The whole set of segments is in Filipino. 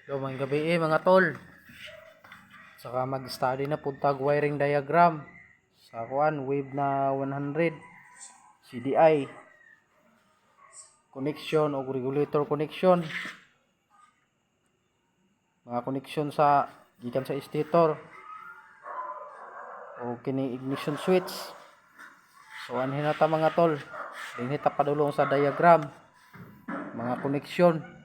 Lumang gabi mga tol. Saka mag-study na puntag wiring diagram sa kuan wave na 100 CDI connection o regulator connection. Mga connection sa gikan sa stator o kini ignition switch. So anhin nata mga tol. Dinhi ta padulong sa diagram mga connection.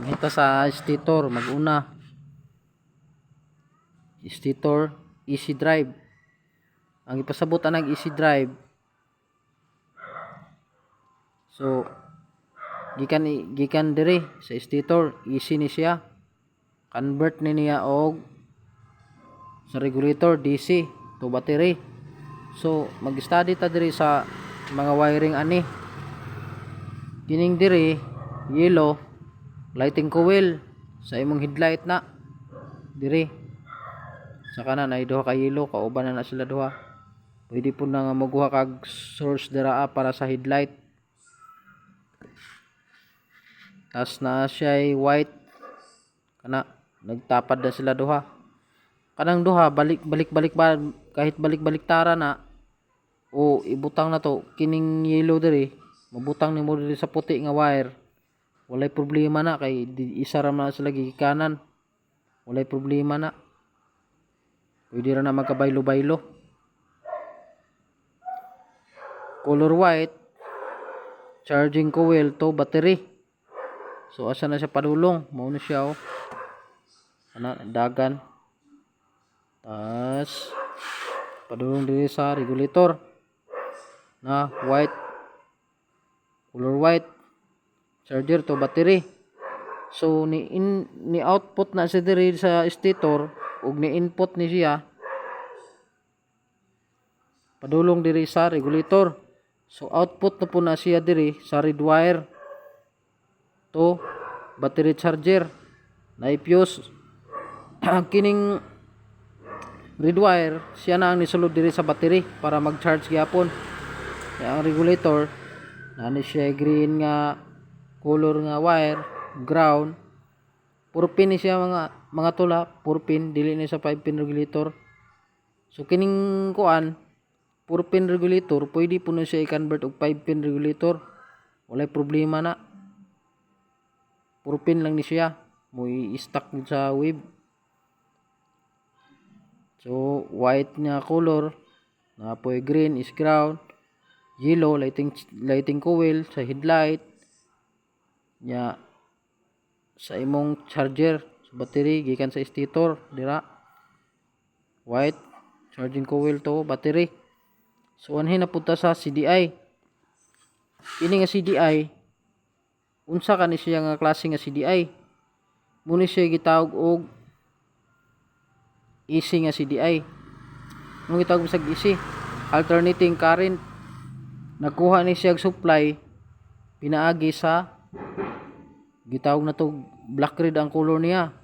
Ito sa stator maguna. Stator easy drive. Ang ipasabutan ng easy drive. So gikan diri sa stator easy ni siya. Convert ni niya og sa regulator DC to battery. So mag-study ta diri sa mga wiring ani. Kining diri yellow lighting coil sa imong headlight na diri sa kanan ay duha ka yellow kauban na sila duha. Pwede po na nga maguha kag source dira para sa headlight. Tas na siya white kana nagtapad na sila duha. Kanang duha balik ba kahit balik tara na o ibutang na to kining yellow diri mabutang nimo diri sa puti nga wire. Walay problema na kay isa ra man sila gikanan. Walay problema na. Pwede ra na magkabaylo-baylo. Color white charging coil to battery. So asa na siya padulong? Mao na siya ana dagan. Tas padulong diri sa regulator na white color white charger to battery. So ni output na siya diri sa stator ug ni input ni siya padulong diri sa regulator. So output na po na siya diri sa red wire to battery charger na i-fuse. Kining red wire siya na ang nisulod diri sa battery para mag-charge gyapon. Kaya ang regulator na ni siya green nga color nga wire ground 4 pin ni siya mga tula 4 pin dili ni sa 5 pin regulator. So kining kuan 4 pin regulator pwede po na siya i-convert og 5 pin regulator. Walay problema na. 4 pin lang ni siya mo i-stack sa wave. So white nga color na po green is ground, yellow lighting coil sa headlight nya sa imong charger sa battery gikan sa stator dira white charging coil to battery. So anhin na punta sa CDI. Ini nga CDI unsa kani siya nga klase nga CDI? Muna siya gitawag og AC nga CDI. Muna gitawag sa AC alternating current. Nakuha ni siya supply pinaagi sa gitawag na to black red ang color niya.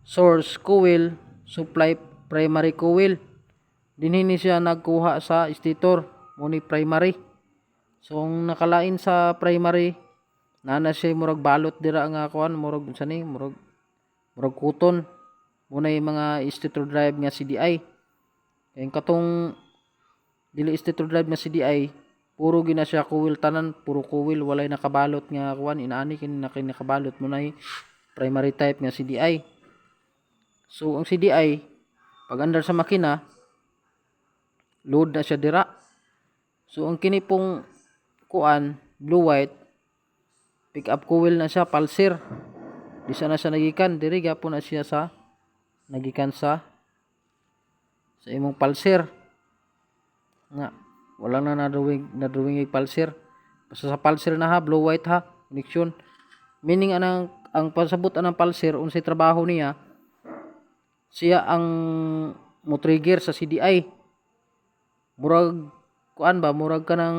Source coil, supply primary coil. Dinhi ni siya nagkuha sa stator, mo ni primary. So ang nakalain sa primary na siya murag balot dira nga kuan murag unsa ni murag kuton. Muna yung mga stator drive nga CDI. Kaya katong dili stator drive nga CDI puro gina siya coil tanan, puro coil walay nakabalot nga kuan inaani kini nakabalot mo na primary type nga CDI. So ang CDI pag andar sa makina load na siya dira. So ang kini pong kuan blue white pick up coil na siya pulsar. Di sana siya nagikan diri gyapon na siya sa nagikan sa imong pulsar nga wala na nadrawing pulsar. Basta sa pulsar na ha, blue white ha, connection. Meaning ang pasabot ng pulsar unsay trabaho niya, siya ang mo trigger sa CDI. Murag kuan ba, murag ka ng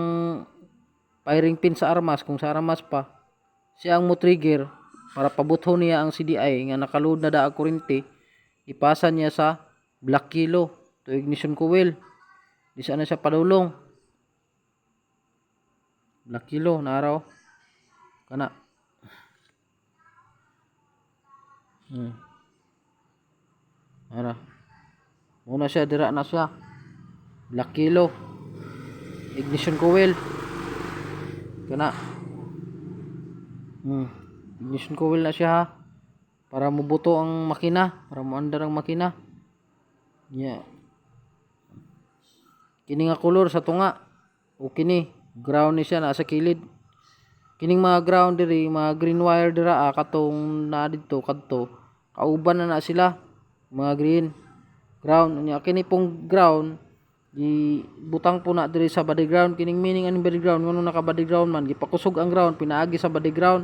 firing pin sa armas kung sa armas pa. Siya ang mo trigger para pabuthon niya ang CDI nga nakaload na da kuryente ipasa niya sa black kilo to ignition coil. Di sana siya padulong. Black kilo na araw kana. Ara. Muna siya dira na siya. Black kilo ignition coil kana. Ignition coil na siya ha. Para mubuto ang makina, para muandar ang makina. Yeah. Kini nga color sa tunga. O kini ground ni siya nasa kilid. Kining mga ground diri, mga green wire dira katong na dito kadto. Kauban na sila. Mga green ground nya kini pong ground di butang po na diri sa body ground. Kining meaning ani body ground ngano naka body ground man gipakusog ang ground pinaagi sa body ground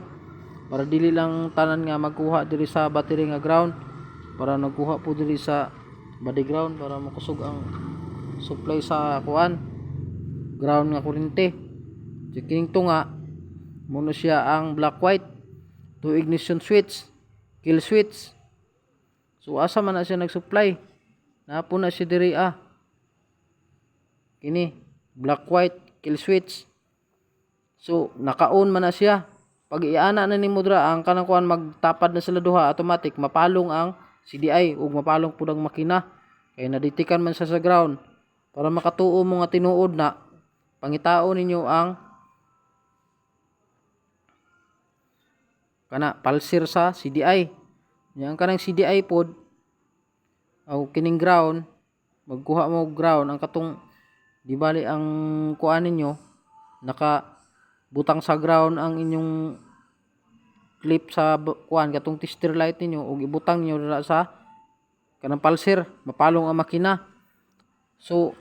para dili lang tanan nga magkuha diri sa battery nga ground, para nagkuha po diri sa body ground para makusog ang supply sa kuan ground nga kuryente. Kining tunga mono siya ang black white to ignition switch, kill switch. So asa man na siya nag-supply, napo na siya diri kini black white kill switch. So naka-on man na siya. Pag iana na ni mudra ang kanang kuan magtapad na sila duha, automatic mapalong ang CDI ug mapalong pud ang makina kay naditikan man siya sa ground. Para makatuo mo nga tinuod na pangitao ninyo ang kana pulsar sa CDI. Yang kanang CDI pod o kining ground, magkuha mo ground ang katong di bali ang kuan ninyo naka butang sa ground ang inyong clip sa kuan katong tester light ninyo ug ibutang niyo dira sa kanang pulsar, mapalong ang makina. So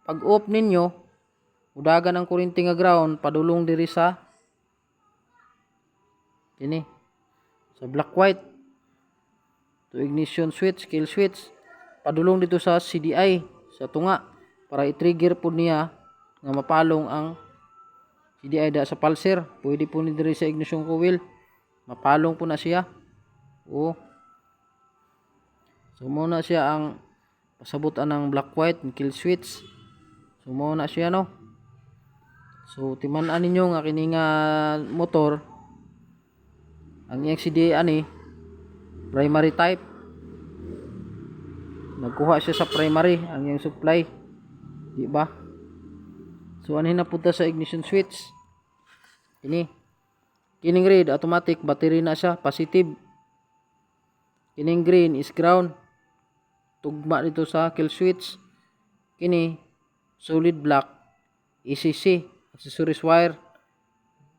pag off ninyo udagan ang kuryente nga ground padulong diri sa kini sa black white to ignition switch, kill switch, padulong dito sa CDI sa tunga para i-trigger po niya nga mapalong ang CDI da sa pulsar. Pwede po ni diri sa ignition coil mapalong po na siya. So muna siya ang pasabutan ng black white kill switch. So muna siya no. So timan-an ninyo nga kini nga motor ang iyang CDI ani primary type. Nagkuha siya sa primary ang iyang supply, di ba? So anhin na punta sa ignition switch. Kining red automatic battery na siya, positive. Kining green is ground. Tugma dito sa kill switch. Kini solid black ECC, accessories wire.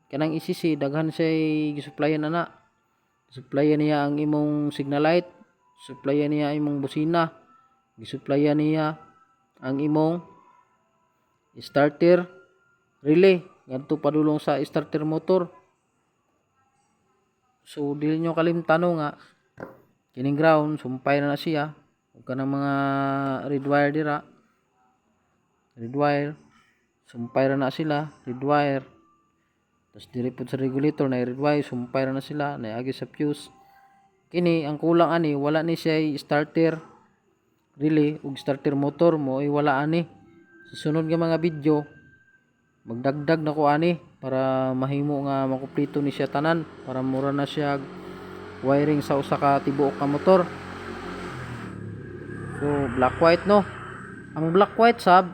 Kanang ECC daghan siya gisupplyan na. Supplyan niya ang imong signal light, supplyan niya imong busina, gisupplyan niya ang imong starter relay ngadto padulong sa starter motor. So dili nyo kalimtano nga kining ground sumpay na siya ug kanang mga red wire dira, red wire sumpay na sila, red wire. Tapos diri pud sa regulator na red wire sumpay na sila, naagi sa fuse. Kini ang kulang ani wala ni siya starter relay ug starter motor mo ay wala ani. Sa sunod nga mga video magdagdag na ko ani para mahimo nga makumpleto ni siya tanan para mura na siya wiring sa usa ka tibuok ka motor. So black white no. Ang black white sab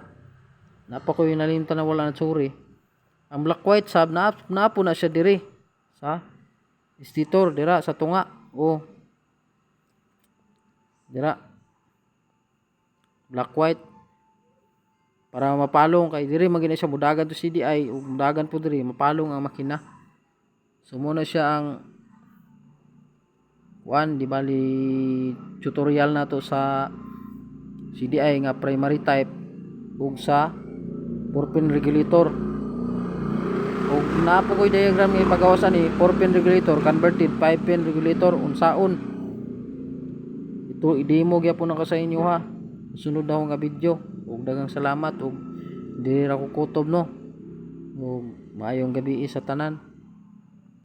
napa ko nalimtan na wala na tsuri. Ang black white sab na po na siya diri sa istitor dira sa tunga. Dira black white para mapalong kay diri magina siya mudagan to CDI ug mudagan po diri mapalong ang makina. So muna siya ang di bali tutorial na to sa CDI nga primary type ug sa 4-pin regulator. Ug napo koy diagram nga ipagawasan ni 4-pin regulator converted 5-pin regulator unsaon. Ito i-demo gyapon na ka sa inyo ha. Sunod na nga video. Ug daghang salamat ug dili ra ko kutob no. Ug maayong gabi sa tanan.